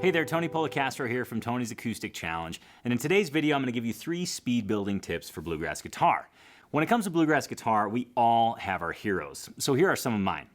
Hey there, Tony Polecastro here from Tony's Acoustic Challenge, and in today's video I'm going to give you 3 speed building tips for bluegrass guitar. When it comes to bluegrass guitar, we all have our heroes, so here are some of mine.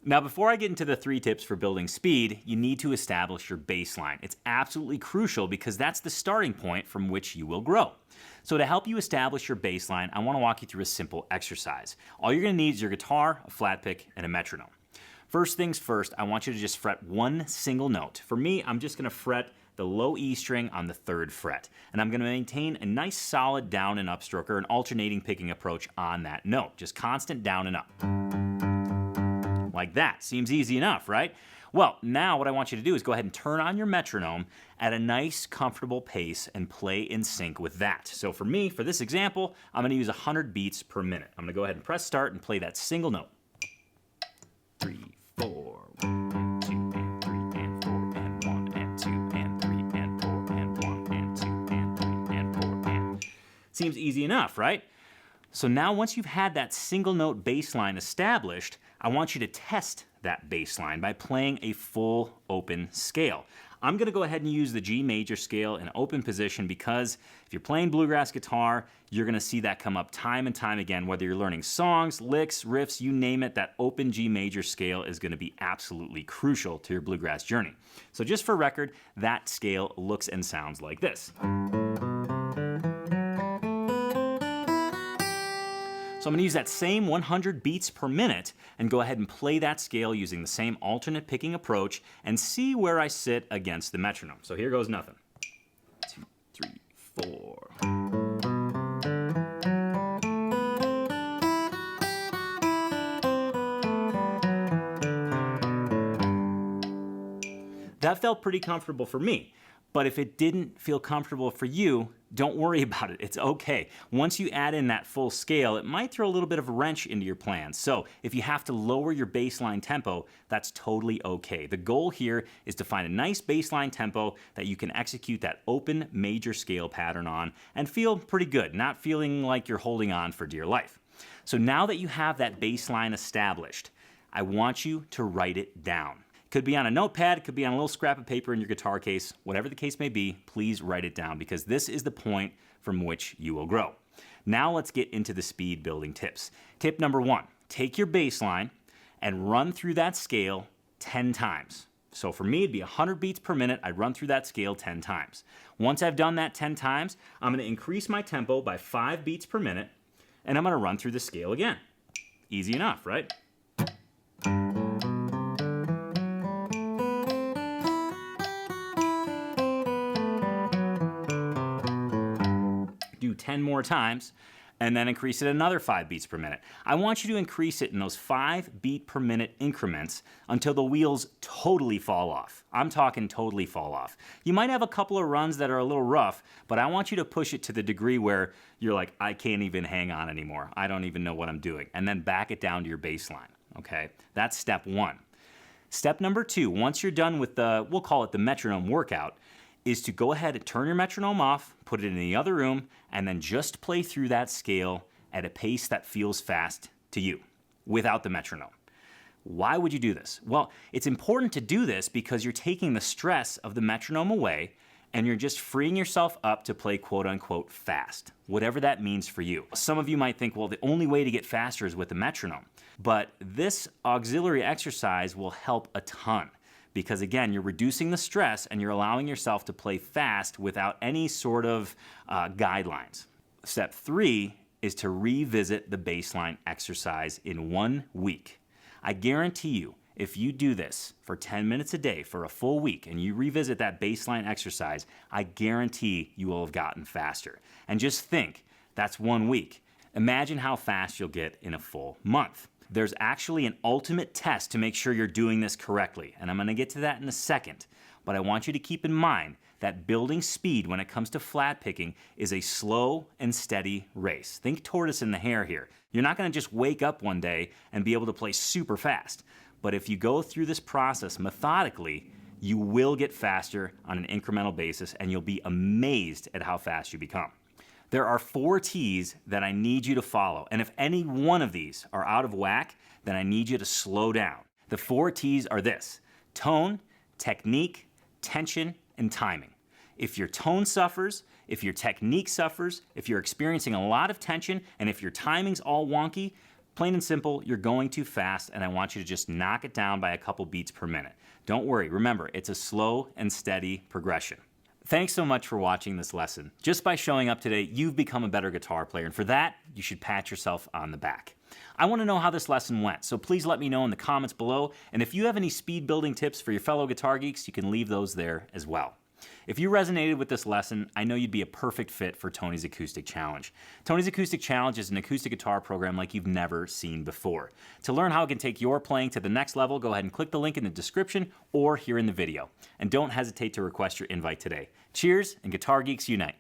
Now, before I get into the 3 tips for building speed, you need to establish your baseline. It's absolutely crucial because that's the starting point from which you will grow. So to help you establish your baseline, I want to walk you through a simple exercise. All you're going to need is your guitar, a flatpick, and a metronome. First things first, I want you to just fret one single note. For me, I'm just going to fret the low E string on the 3rd fret. And I'm going to maintain a nice solid down and up stroke, or an alternating picking approach on that note. Just constant down and up. Like that. Seems easy enough, right? Well, now what I want you to do is go ahead and turn on your metronome at a nice, comfortable pace and play in sync with that. So for me, for this example, I'm going to use 100 beats per minute. I'm going to go ahead and press start and play that single note. 3, 4, 1, 2, and 3, and 4, and 1, and 2, and 3, and 4, and 1, and 2, and 3, and 4, and... Seems easy enough, right? So now once you've had that single note bass line established, I want you to test that bass line by playing a full open scale. I'm going to go ahead and use the G major scale in open position because if you're playing bluegrass guitar, you're going to see that come up time and time again. Whether you're learning songs, licks, riffs, you name it, that open G major scale is going to be absolutely crucial to your bluegrass journey. So just for record, that scale looks and sounds like this. So I'm going to use that same 100 beats per minute and go ahead and play that scale using the same alternate picking approach and see where I sit against the metronome. So here goes nothing. 2, 3, 4. That felt pretty comfortable for me. But if it didn't feel comfortable for you, don't worry about it. It's okay. Once you add in that full scale, it might throw a little bit of a wrench into your plans. So if you have to lower your baseline tempo, that's totally okay. The goal here is to find a nice baseline tempo that you can execute that open major scale pattern on and feel pretty good, not feeling like you're holding on for dear life. So now that you have that baseline established, I want you to write it down. Could be on a notepad, it could be on a little scrap of paper in your guitar case, whatever the case may be, please write it down because this is the point from which you will grow. Now let's get into the speed building tips. Tip number 1, take your bass line and run through that scale 10 times. So for me, it'd be 100 beats per minute, I'd run through that scale 10 times. Once I've done that 10 times, I'm going to increase my tempo by 5 beats per minute, and I'm going to run through the scale again. Easy enough, right? Do 10 more times, and then increase it another 5 beats per minute. I want you to increase it in those 5 beat per minute increments until the wheels totally fall off. I'm talking totally fall off. You might have a couple of runs that are a little rough, but I want you to push it to the degree where you're like, I can't even hang on anymore. I don't even know what I'm doing. And then back it down to your bass line, okay? That's step 1. Step number 2, once you're done with the, we'll call it the metronome workout, is to go ahead and turn your metronome off, put it in the other room, and then just play through that scale at a pace that feels fast to you, without the metronome. Why would you do this? Well, it's important to do this because you're taking the stress of the metronome away and you're just freeing yourself up to play quote-unquote fast, whatever that means for you. Some of you might think, well, the only way to get faster is with the metronome. But this auxiliary exercise will help a ton. because again, you're reducing the stress and you're allowing yourself to play fast without any sort of guidelines. Step 3 is to revisit the baseline exercise in 1 week. I guarantee you, if you do this for 10 minutes a day for a full week and you revisit that baseline exercise, I guarantee you will have gotten faster. And just think, that's 1 week. Imagine how fast you'll get in a full month. There's actually an ultimate test to make sure you're doing this correctly, and I'm going to get to that in a second. But I want you to keep in mind that building speed when it comes to flat picking is a slow and steady race. Think tortoise in the hare here. You're not going to just wake up one day and be able to play super fast. But if you go through this process methodically, you will get faster on an incremental basis, and you'll be amazed at how fast you become. There are 4 T's that I need you to follow, and if any one of these are out of whack, then I need you to slow down. The 4 T's are this: tone, technique, tension, and timing. If your tone suffers, if your technique suffers, if you're experiencing a lot of tension, and if your timing's all wonky, plain and simple, you're going too fast, and I want you to just knock it down by a couple beats per minute. Don't worry, remember, it's a slow and steady progression. Thanks so much for watching this lesson. Just by showing up today, you've become a better guitar player, and for that, you should pat yourself on the back. I want to know how this lesson went, so please let me know in the comments below, and if you have any speed building tips for your fellow guitar geeks, you can leave those there as well. If you resonated with this lesson, I know you'd be a perfect fit for Tony's Acoustic Challenge. Tony's Acoustic Challenge is an acoustic guitar program like you've never seen before. To learn how it can take your playing to the next level, go ahead and click the link in the description or here in the video. And don't hesitate to request your invite today. Cheers, and Guitar Geeks Unite!